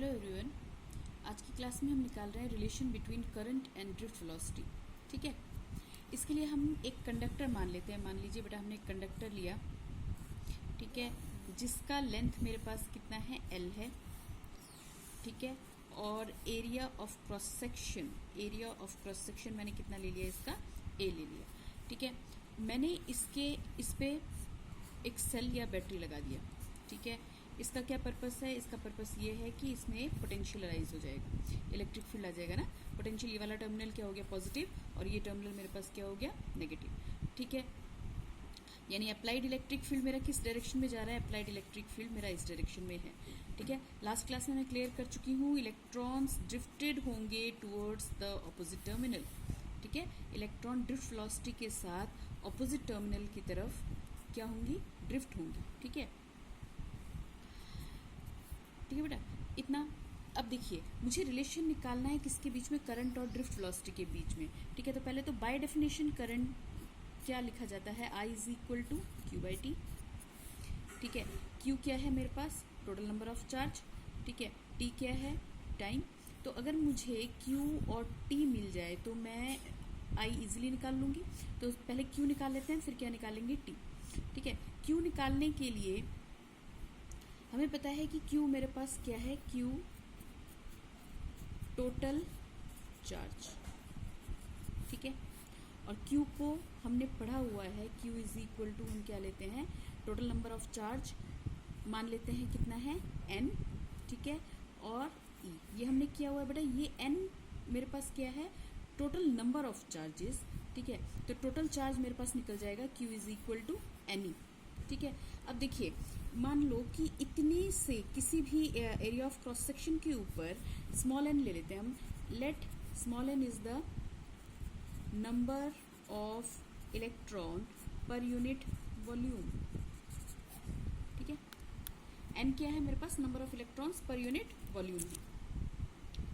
Hello everyone. आज की class में हम निकाल रहे हैं relation between current and drift velocity. ठीक है, इसके लिए हम एक कंडक्टर मान लेते हैं। मान लीजिए बेटा हमने एक कंडक्टर लिया, ठीक है, जिसका लेंथ मेरे पास कितना है, एल है। ठीक है, और एरिया ऑफ क्रॉस सेक्शन मैंने कितना ले लिया, इसका ए ले लिया। ठीक है, मैंने इस पे एक सेल या बैटरी लगा दिया। ठीक है, इसका क्या पर्पस है, इसका पर्पस ये है कि इसमें पोटेंशियल अराइज हो जाएगा, इलेक्ट्रिक फील्ड आ जाएगा ना। पोटेंशियल, ये वाला टर्मिनल क्या हो गया, पॉजिटिव, और ये टर्मिनल मेरे पास क्या हो गया, नेगेटिव। ठीक है, यानी अप्लाइड इलेक्ट्रिक फील्ड मेरा किस डायरेक्शन में जा रहा है, अप्लाइड इलेक्ट्रिक फील्ड मेरा इस डायरेक्शन में है। ठीक है, लास्ट क्लास में मैं क्लियर कर चुकी हूँ, इलेक्ट्रॉन्स ड्रिफ्टेड होंगे टुवर्ड्स द ऑपोजिट टर्मिनल। ठीक है, इलेक्ट्रॉन ड्रिफ्ट वेलोसिटी के साथ ऑपोजिट टर्मिनल की तरफ क्या होंगी, ड्रिफ्ट होंगी। ठीक है, ठीक है बेटा, इतना। अब देखिए, मुझे रिलेशन निकालना है किसके बीच में, करंट और ड्रिफ्ट वेलोसिटी के बीच में। ठीक है, तो पहले तो बाय डेफिनेशन करंट क्या लिखा जाता है, I is equal to Q by T. ठीक है, क्यू क्या है मेरे पास, टोटल नंबर ऑफ चार्ज। ठीक है, टी क्या है, टाइम। तो अगर मुझे क्यू और टी मिल जाए तो मैं आई इजीली निकाल लूंगी। तो पहले क्यू निकाल लेते हैं, फिर क्या निकालेंगे, टी। ठीक है, क्यू निकालने के लिए हमें पता है कि Q मेरे पास क्या है, Q टोटल चार्ज। ठीक है, और Q को हमने पढ़ा हुआ है, Q इज इक्वल टू हम क्या लेते हैं, टोटल नंबर ऑफ चार्ज मान लेते हैं कितना है, N। ठीक है, और E ये हमने किया हुआ है बेटा, ये N मेरे पास क्या है, टोटल नंबर ऑफ चार्जेस। ठीक है, तो टोटल चार्ज मेरे पास निकल जाएगा Q is equal to NE। ठीक है, अब देखिए, मान लो कि इतने से किसी भी एरिया ऑफ क्रॉस सेक्शन के ऊपर स्मॉल n ले लेते हैं हम। Let small n is the number of electron per unit volume. ठीक है, n क्या है मेरे पास, number of electrons per unit volume है।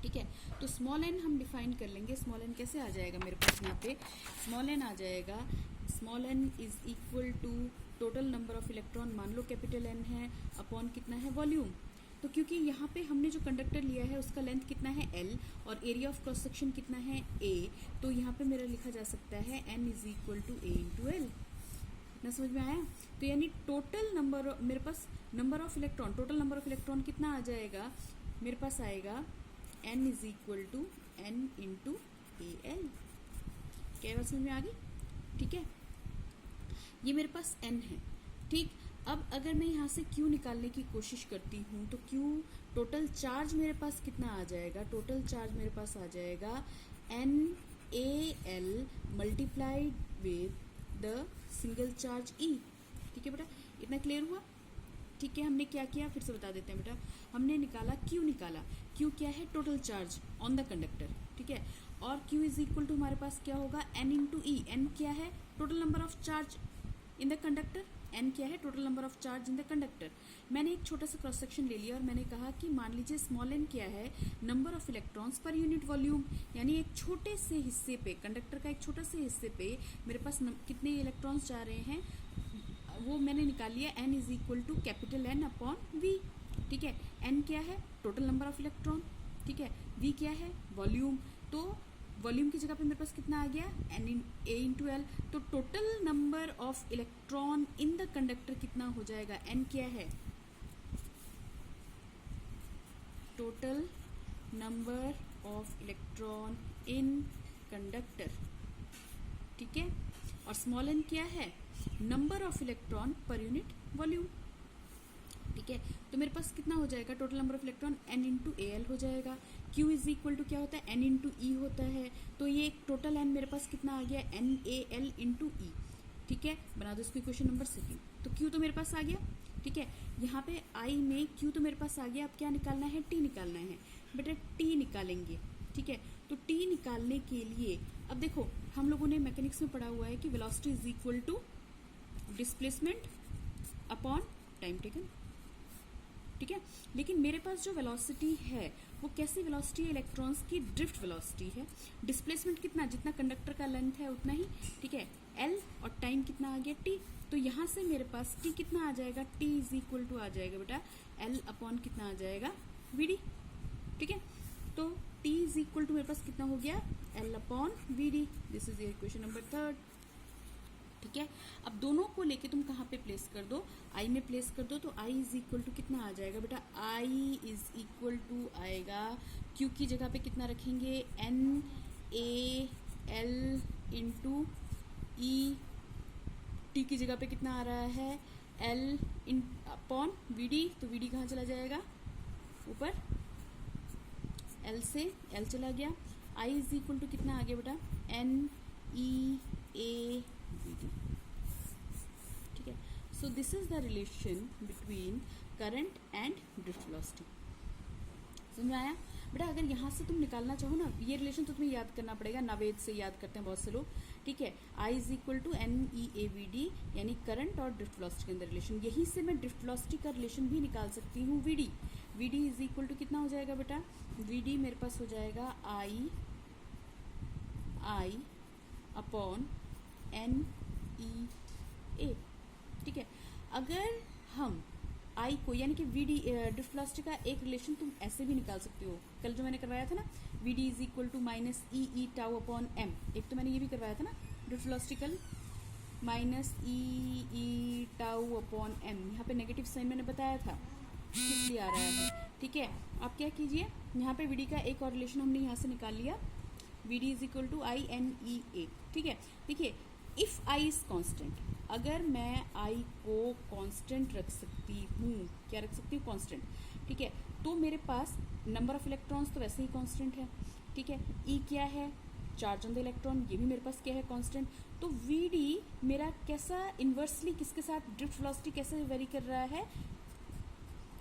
ठीक है, तो स्मॉल n हम डिफाइन कर लेंगे। स्मॉल n कैसे आ जाएगा मेरे पास, यहाँ पे स्मॉल n आ जाएगा, small n is equal to total number of electron, मान लो कैपिटल N है, अपॉन कितना है, वॉल्यूम। तो क्योंकि यहाँ पे हमने जो कंडक्टर लिया है उसका लेंथ कितना है, L, और एरिया ऑफ क्रॉस सेक्शन कितना है, A, तो यहाँ पे मेरा लिखा जा सकता है N is equal to A into L. इतना समझ में आया। तो यानी टोटल नंबर मेरे पास, number of electron, total number of electron कितना आ जाएगा मेरे पास, आएगा N is equal to N into AL। क्या बात समझ में आ गई। ठीक है, ये मेरे पास n है। ठीक, अब अगर मैं यहाँ से q निकालने की कोशिश करती हूँ तो q टोटल चार्ज मेरे पास कितना आ जाएगा, टोटल चार्ज मेरे पास आ जाएगा NaL multiplied with the single charge E। ठीक है बेटा, इतना क्लियर हुआ। ठीक है, हमने क्या किया, फिर से बता देते हैं बेटा। हमने निकाला q, निकाला q क्या है, total charge on the conductor. ठीक है, और q इज इक्वल टू हमारे पास क्या होगा, n इंटू ई। n क्या है, total number of charge in the conductor. n क्या है, total number of charge in the conductor. मैंने एक छोटा सा क्रॉस सेक्शन ले लिया और मैंने कहा कि मान लीजिए स्मॉल n क्या है, number of electrons per unit volume. यानी एक छोटे से हिस्से पे, कंडक्टर का एक छोटा से हिस्से पे मेरे पास कितने इलेक्ट्रॉन्स जा रहे हैं, वो मैंने निकाल लिया, n is equal to capital N upon V। ठीक है, n क्या है, टोटल नंबर ऑफ इलेक्ट्रॉन। ठीक है, V क्या है, वॉल्यूम। तो वॉल्यूम की जगह पे मेरे पास कितना आ गया, A इंटू एल। तो total number of electron in the conductor कितना हो जाएगा, N क्या है, total number of electron in conductor. ठीक है, और स्मॉल n क्या है, number of electron per unit volume. ठीक है, तो मेरे पास कितना हो जाएगा, total number of electron n into AL हो जाएगा। Q इज इक्वल टू क्या होता है, n इंटू ई होता है। तो ये टोटल n मेरे पास कितना आ गया, NaL इंटू ई। ठीक है, बना दो इसको इक्वेशन नंबर सेकंड। तो Q तो मेरे पास आ गया। ठीक है, यहाँ पे I में Q तो मेरे पास आ गया। अब क्या निकालना है, T निकालना है बेटा, T निकालेंगे। ठीक है, तो T निकालने के लिए अब देखो, हम लोगों ने मैकेनिक्स में पढ़ा हुआ है कि velocity is equal to displacement upon time taken. ठीक है, लेकिन मेरे पास जो वेलोसिटी है वो कैसी वेलोसिटी है, इलेक्ट्रॉन्स की ड्रिफ्ट वेलोसिटी है। डिस्प्लेसमेंट कितना, जितना कंडक्टर का लेंथ है उतना ही। ठीक है, L, और टाइम कितना आ गया, T। तो यहाँ से मेरे पास T कितना आ जाएगा, T इज इक्वल टू आ जाएगा बेटा L अपॉन कितना आ जाएगा, VD। ठीक है, तो t इज इक्वल टू मेरे पास कितना हो गया, L upon V D. This is equation number 3। ठीक है, अब दोनों को लेके तुम कहाँ पे प्लेस कर दो, i में प्लेस कर दो, तो i इज इक्वल टू कितना आ जाएगा बेटा, i इज इक्वल टू आएगा q की जगह पे कितना रखेंगे, n a l into e, t की जगह पे कितना आ रहा है, l इन अपॉन वी डी, तो वी डी कहाँ चला जाएगा, ऊपर, l से l चला गया, i इज इक्वल टू कितना आ गया बेटा, n e a v d। ठीक है, so this is the relation between current and drift velocity. समझ में आया बेटा? अगर यहाँ से तुम निकालना चाहो ना, ये रिलेशन तो तुम्हें याद करना पड़ेगा, नावेद से याद करते हैं बहुत से लोग। ठीक है, I is equal to N E A V D, यानी करंट और ड्रिफ्ट वेलोसिटी के अंदर रिलेशन। यहीं से मैं ड्रिफ्ट वेलोसिटी का रिलेशन भी निकाल सकती हूँ, V D. V D is equal to कितना हो जाएगा बेटा, वी डी मेरे पास हो जाएगा आई अपॉन एन ई ए। ठीक है, अगर हम आई को, यानी कि वी डी ड्रिफ्ट वेलोसिटी का एक रिलेशन तुम ऐसे भी निकाल सकते हो, कल जो मैंने करवाया था ना, V D is equal to minus E E tau upon M. एक तो मैंने ये भी करवाया था ना ड्रिफ्ट वेलोसिटी कल, minus E E tau upon M. यहाँ पे नेगेटिव साइन मैंने बताया था किस लिए आ रहा है। ठीक है, आप क्या कीजिए, यहाँ पे वी डी का एक और रिलेशन हमने यहाँ से निकाल लिया, V D is equal to I N E A. ठीक है, देखिए, इफ आई इज कॉन्स्टेंट, अगर मैं आई को कांस्टेंट रख सकती हूँ, क्या रख सकती हूँ, कांस्टेंट। ठीक है, तो मेरे पास नंबर ऑफ इलेक्ट्रॉन्स तो वैसे ही कांस्टेंट है। ठीक है, ई क्या है, चार्ज ऑन द इलेक्ट्रॉन, ये भी मेरे पास क्या है, कांस्टेंट। तो वी डी मेरा कैसा इन्वर्सली किसके साथ, ड्रिफ्ट वेलोसिटी कैसे वेरी कर रहा है,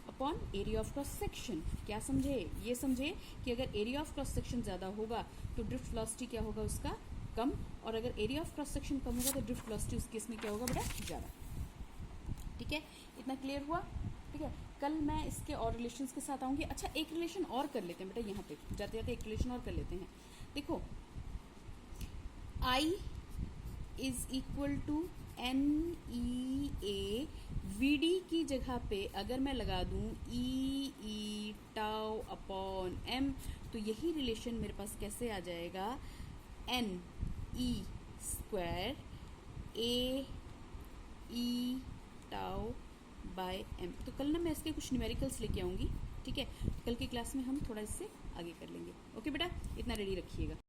upon area of cross section. क्या समझे, ये समझे कि अगर एरिया ऑफ क्रॉस सेक्शन ज़्यादा होगा तो ड्रिफ्ट वेलोसिटी क्या होगा उसका, कम, और अगर एरिया ऑफ क्रॉस सेक्शन कम होगा तो ड्रिफ्ट वेलोसिटी उस केस में क्या होगा बेटा, ज़्यादा। ठीक है, इतना क्लियर हुआ? ठीक है, कल मैं इसके और रिलेशंस के साथ आऊँगी। अच्छा, एक रिलेशन और कर लेते हैं बेटा, यहाँ पे जाते जाते एक रिलेशन और कर लेते हैं। देखो, I is equal to N E A, V D की जगह पे अगर मैं लगा दूँ E E tau upon M, तो यही रिलेशन मेरे पास कैसे आ जाएगा, N E square A E tau by M. तो कल ना मैं इसके कुछ न्यूमेरिकल्स लेके आऊँगी। ठीक है, कल की क्लास में हम थोड़ा इससे आगे कर लेंगे। ओके बेटा, इतना रेडी रखिएगा।